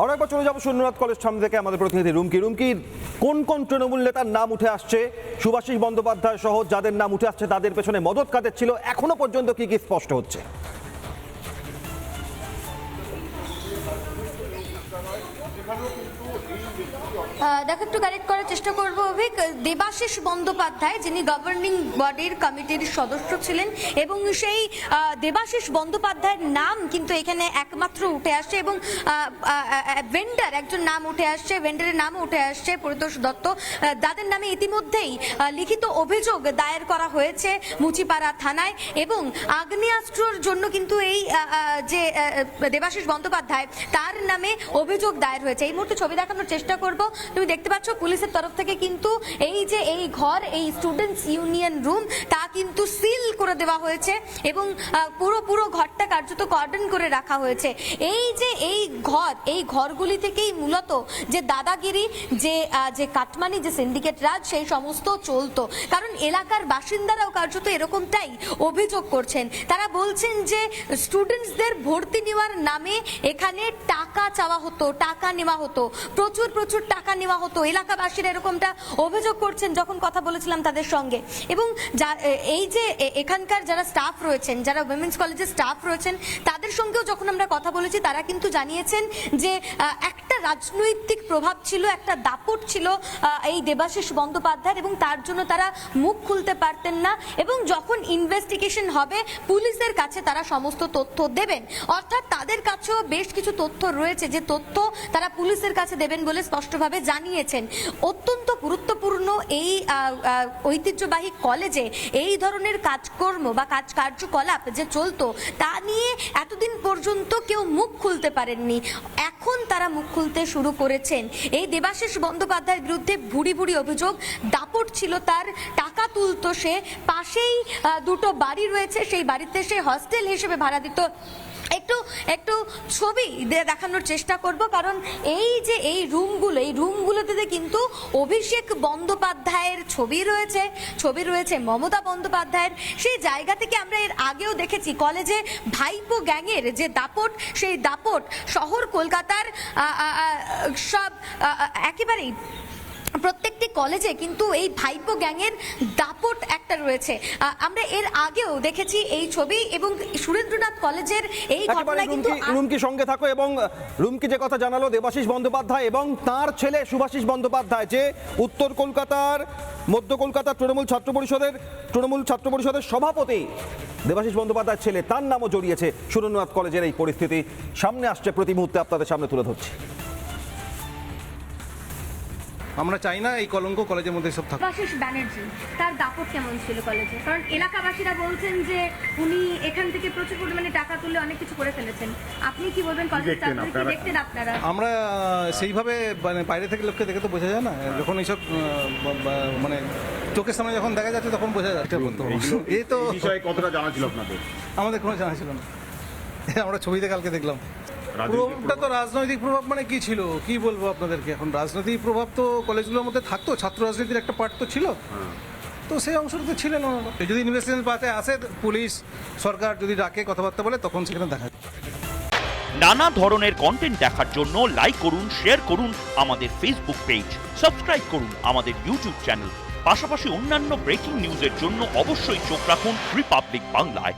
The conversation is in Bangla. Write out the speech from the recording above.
আর একবার চলে যাবো শূন্যনাথ কলেজ সামনে থেকে আমাদের প্রতিনিধি রুমকির কোন কোন তৃণমূল নেতার নাম উঠে আসছে, শুভাশিস বন্দ্যোপাধ্যায় সহ যাদের নাম উঠে আসছে তাদের পেছনে মদত কাদের ছিল, এখনো পর্যন্ত কি কি স্পষ্ট হচ্ছে? দেখো, একটু কারেক্ট করার চেষ্টা করবো অভিক। দেবাশিস বন্দ্যোপাধ্যায় যিনি গভর্নিং বডির কমিটির সদস্য ছিলেন এবং সেই দেবাশিস বন্দ্যোপাধ্যায়ের নাম কিন্তু এখানে একমাত্র উঠে আসছে এবং ভেন্ডার একজন নাম উঠে আসছে, ভেন্ডারের নামও উঠে আসছে পরিতোষ দত্ত, যাদের নামে ইতিমধ্যেই লিখিত অভিযোগ দায়ের করা হয়েছে মুচিপাড়া থানায় এবং আগ্নেয়াস্ত্রর জন্য কিন্তু এই যে দেবাশিস বন্দ্যোপাধ্যায় তার নামে অভিযোগ দায়ের হয়েছে। এই মুহূর্তে ছবি দেখানোর চেষ্টা করব। তুমি দেখতে পাচ্ছ পুলিশের তরফ থেকে কিন্তু এই যে এই ঘর, এই স্টুডেন্টস ইউনিয়ন রুম, তা কিন্তু সিল করে দেওয়া হয়েছে এবং পুরো ঘরটা কার্যত কর্ডন করে রাখা হয়েছে। এই যে এই ঘরগুলি থেকেই মূলত যে দাদাগিরি, যে কাটমানি, যে সিন্ডিকেট রাজ, সেই সমস্ত চলতো। কারণ এলাকার বাসিন্দারাও কার্যত এরকমটাই অভিযোগ করছেন। তারা বলছেন যে স্টুডেন্টসদের ভর্তি নেওয়ার নামে এখানে টাকা চাওয়া হতো, টাকা নেওয়া হতো, প্রচুর টাকা নেওয়া হতো। এলাকাবাসীরা এরকমটা অভিযোগ করছেন যখন কথা বলেছিলাম তাদের সঙ্গে। এবং এই যে এখানকার যারা স্টাফ রয়েছেন, যারা উইমেন্স কলেজের স্টাফ রয়েছেন, তাদের সঙ্গেও যখন আমরা কথা বলেছি তারা কিন্তু জানিয়েছেন যে একটা রাজনৈতিক প্রভাব ছিল, একটা দাপট ছিল এই দেবাশিস বন্দ্যোপাধ্যায়ের এবং তার জন্য তারা মুখ খুলতে পারতেন না এবং যখন ইনভেস্টিগেশন হবে পুলিশের কাছে তারা সমস্ত তথ্য দেবেন। অর্থাৎ তাদের কাছেও বেশ কিছু তথ্য রয়েছে যে তথ্য তারা পুলিশের কাছে দেবেন বলে স্পষ্টভাবে জানিয়েছেন। অত্যন্ত গুরুত্বপূর্ণ এই ঐতিহ্যবাহী কলেজে এই ধরনের কাজকর্ম বা কার্যকলাপ যে চলতো তা নিয়ে এতদিন পর্যন্ত কেউ মুখ খুলতে পারেননি। এখন তারা মুখ খুলতে শুরু করেছেন। এই দেবাশিস বন্দ্যোপাধ্যায়ের বিরুদ্ধে ভুরি অভিযোগ, দাপট ছিল তার, টাকা তুলতো সে, পাশেই দুটো বাড়ি রয়েছে, সেই বাড়িতে সে হস্টেল হিসেবে ভাড়া দিত। একটু ছবি দেখানোর চেষ্টা করব, কারণ এই যে এই রুমগুলোতে কিন্তু অভিষেক বন্দ্যোপাধ্যায়ের ছবি রয়েছে মমতা বন্দ্যোপাধ্যায়ের। সেই জায়গা থেকে আমরা এর আগেও দেখেছি কলেজে ভাইপো গ্যাংয়ের যে দাপট, সেই দাপট শহর কলকাতার সব একেবারেই প্রত্যেকটি কলেজে কিন্তু এই ভাইপো গ্যাংয়ের দাপট একটা রয়েছে। আমরা এর আগেও দেখেছি এই ছবি এবং সুরেন্দ্রনাথ কলেজের এই ঘটনা কিন্তু। রুমকি সঙ্গে থাকো এবং রুমকি যে কথা জানালো দেবাশিস বন্দ্যোপাধ্যায় এবং তার ছেলে শুভাশিস বন্দ্যোপাধ্যায়, যে উত্তর কলকাতার মধ্য কলকাতার তৃণমূল ছাত্র পরিষদের সভাপতি দেবাশিস বন্দ্যোপাধ্যায়ের ছেলে, তার নামও জড়িয়েছে সুরেন্দ্রনাথ কলেজের এই পরিস্থিতি সামনে আসছে, প্রতি মুহূর্তে আপনাদের সামনে তুলে ধরছি। আমরা চাই না এই কলঙ্ক কলেজের মধ্যে সব থাকে। দেবাশিস ব্যানার্জি, তার দাপট কেমন ছিল কলেজে? কারণ এলাকাবাসীরা বলছেন যে উনি এখান থেকে প্রচুর পরিমাণে টাকা তুলে অনেক কিছু করে ফেলেছেন। আপনি কি বলবেন? কলেজে দেখতেন আপনারা? আমরা সেইভাবে মানে বাইরে থেকে লোককে দেখে তো বোঝা যায় না, যখন এইসব মানে চোখের সামনে যখন দেখা যাচ্ছে তখন বোঝা যাচ্ছে। এই তো বিষয়ে কতটা জানা ছিল আপনাদের? আমাদের কোনো জানা ছিল না, আমরা ছবিতে কালকে দেখলাম। প্রভাবটা তো রাজনৈতিক প্রভাব মানে কি ছিল, কি বলবো আপনাদেরকে। এখন রাজনৈতিক প্রভাব তো কলেজগুলোর মধ্যে থাকতো, ছাত্র রাজনীতির একটা পার্ট তো ছিল, তো সেই অংশটা তো ছিলেন ওনারা। যদি ইনভেস্টিগেশন পাতে আসে, পুলিশ সরকার যদি ডাকে কথাবার্তা বলে, তখন সেখানে দেখা যায়। নানা ধরনের কন্টেন্ট দেখার জন্য লাইক করুন, শেয়ার করুন আমাদের ফেসবুক পেজ, সাবস্ক্রাইব করুন আমাদের ইউটিউব চ্যানেল। পাশাপাশি অন্যান্য ব্রেকিং নিউজের জন্য অবশ্যই চোখ রাখুন রিপাবলিক বাংলায়।